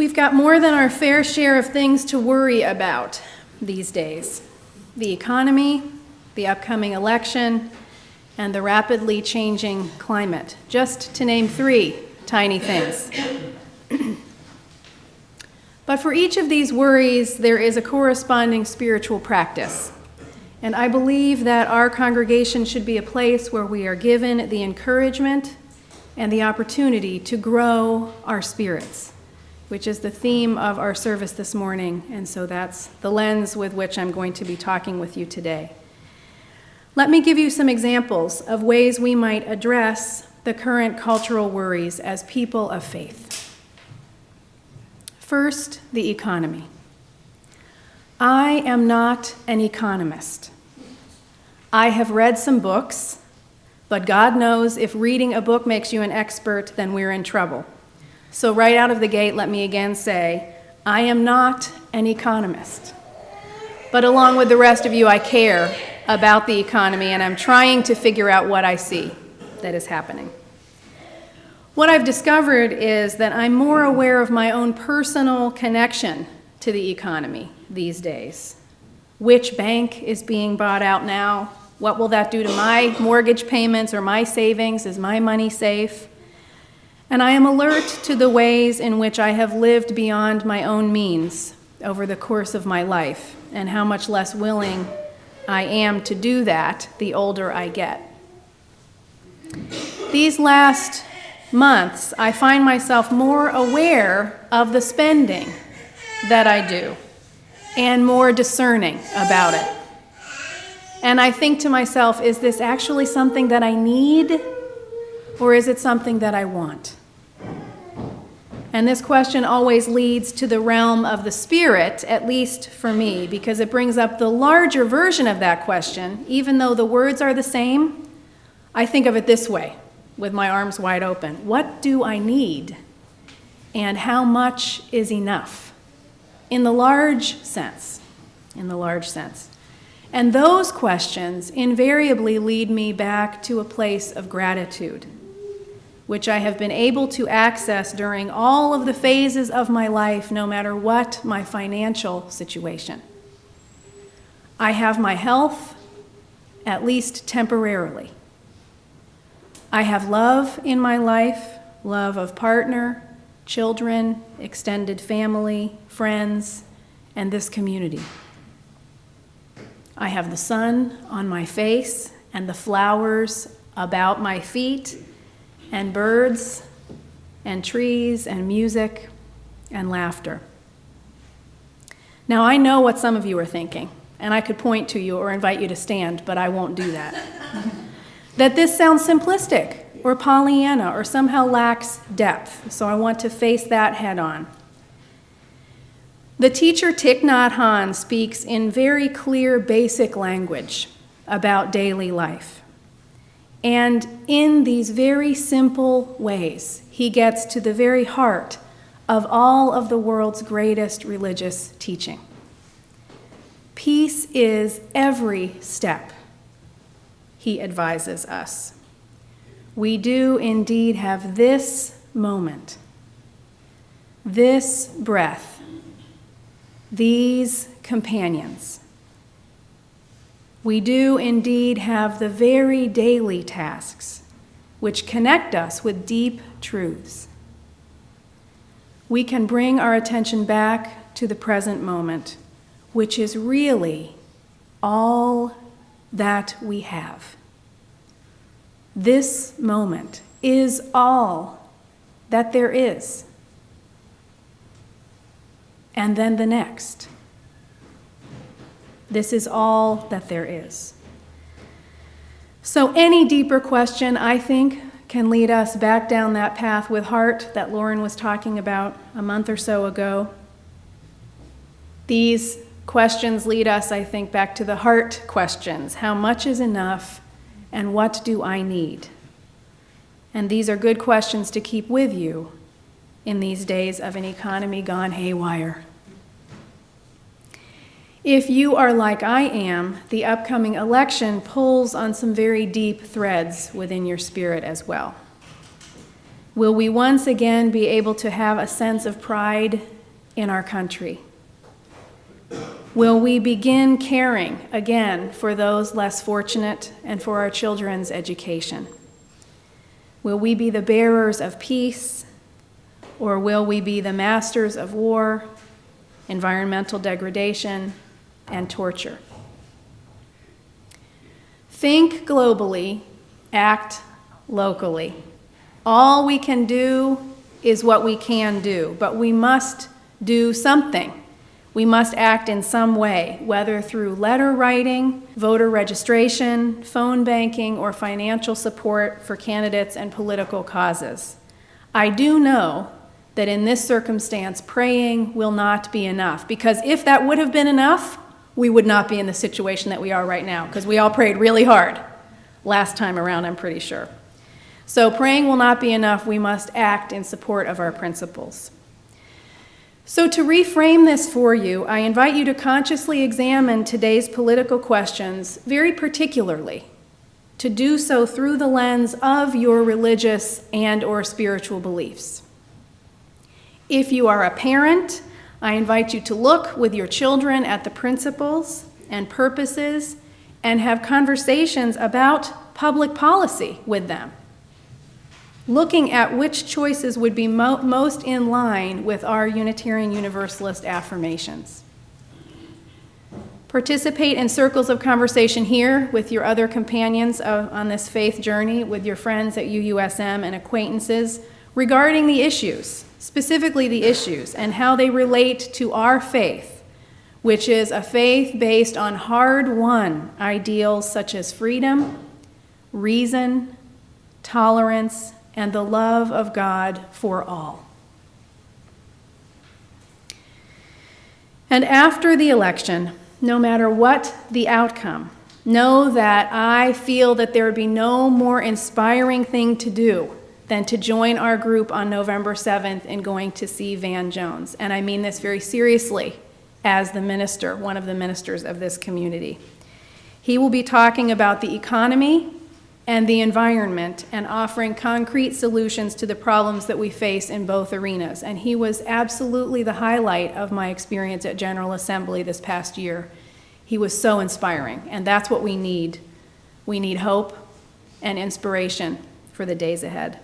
We've got more than our fair share of things to worry about these days. The economy, the upcoming election, and the rapidly changing climate, just to name 3 tiny things. But for each of these worries, there is a corresponding spiritual practice. And I believe that our congregation should be a place where we are given the encouragement and the opportunity to grow our spirits, which is the theme of our service this morning, and so that's the lens with which I'm going to be talking with you today. Let me give you some examples of ways we might address the current cultural worries as people of faith. First, the economy. I am not an economist. I have read some books, but God knows if reading a book makes you an expert, then we're in trouble. So right out of the gate, let me again say, I am not an economist. But along with the rest of you, I care about the economy, and I'm trying to figure out what I see that is happening. What I've discovered is that I'm more aware of my own personal connection to the economy these days. Which bank is being bought out now? What will that do to my mortgage payments or my savings? Is my money safe? And I am alert to the ways in which I have lived beyond my own means over the course of my life, and how much less willing I am to do that the older I get. These last months, I find myself more aware of the spending that I do and more discerning about it. And I think to myself, is this actually something that I need, or is it something that I want? And this question always leads to the realm of the spirit, at least for me, because it brings up the larger version of that question. Even though the words are the same, I think of it this way, with my arms wide open. What do I need? And how much is enough? In the large sense. And those questions invariably lead me back to a place of gratitude, which I have been able to access during all of the phases of my life, no matter what my financial situation. I have my health, at least temporarily. I have love in my life, love of partner, children, extended family, friends, and this community. I have the sun on my face and the flowers about my feet, and birds, and trees, and music, and laughter. Now, I know what some of you are thinking, and I could point to you or invite you to stand, but I won't do that. That this sounds simplistic, or Pollyanna, or somehow lacks depth, so I want to face that head on. The teacher Thich Nhat Hanh speaks in very clear, basic language about daily life. And in these very simple ways, he gets to the very heart of all of the world's greatest religious teaching. Peace is every step, he advises us. We do indeed have this moment, this breath, these companions. We do indeed have the very daily tasks which connect us with deep truths. We can bring our attention back to the present moment, which is really all that we have. This moment is all that there is. And then the next. This is all that there is. So any deeper question, I think, can lead us back down that path with heart that Lauren was talking about a month or so ago. These questions lead us, I think, back to the heart questions. How much is enough, and what do I need? And these are good questions to keep with you in these days of an economy gone haywire. If you are like I am, the upcoming election pulls on some very deep threads within your spirit as well. Will we once again be able to have a sense of pride in our country? Will we begin caring again for those less fortunate and for our children's education? Will we be the bearers of peace, or will we be the masters of war, environmental degradation, and torture? Think globally, act locally. All we can do is what we can do, but we must do something. We must act in some way, whether through letter writing, voter registration, phone banking, or financial support for candidates and political causes. I do know that in this circumstance, praying will not be enough, because if that would have been enough, we would not be in the situation that we are right now, because we all prayed really hard last time around, I'm pretty sure. So praying will not be enough. We must act in support of our principles. So to reframe this for you, I invite you to consciously examine today's political questions very particularly, to do so through the lens of your religious and/or spiritual beliefs. If you are a parent, I invite you to look with your children at the principles and purposes and have conversations about public policy with them, looking at which choices would be most in line with our Unitarian Universalist affirmations. Participate in circles of conversation here with your other companions on this faith journey, with your friends at UUSM and acquaintances regarding the issues, specifically the issues, and how they relate to our faith, which is a faith based on hard-won ideals such as freedom, reason, tolerance, and the love of God for all. And after the election, no matter what the outcome, know that I feel that there would be no more inspiring thing to do than to join our group on November 7th in going to see Van Jones. And I mean this very seriously as the minister, one of the ministers of this community. He will be talking about the economy and the environment and offering concrete solutions to the problems that we face in both arenas. And he was absolutely the highlight of my experience at General Assembly this past year. He was so inspiring, and that's what we need. We need hope and inspiration for the days ahead.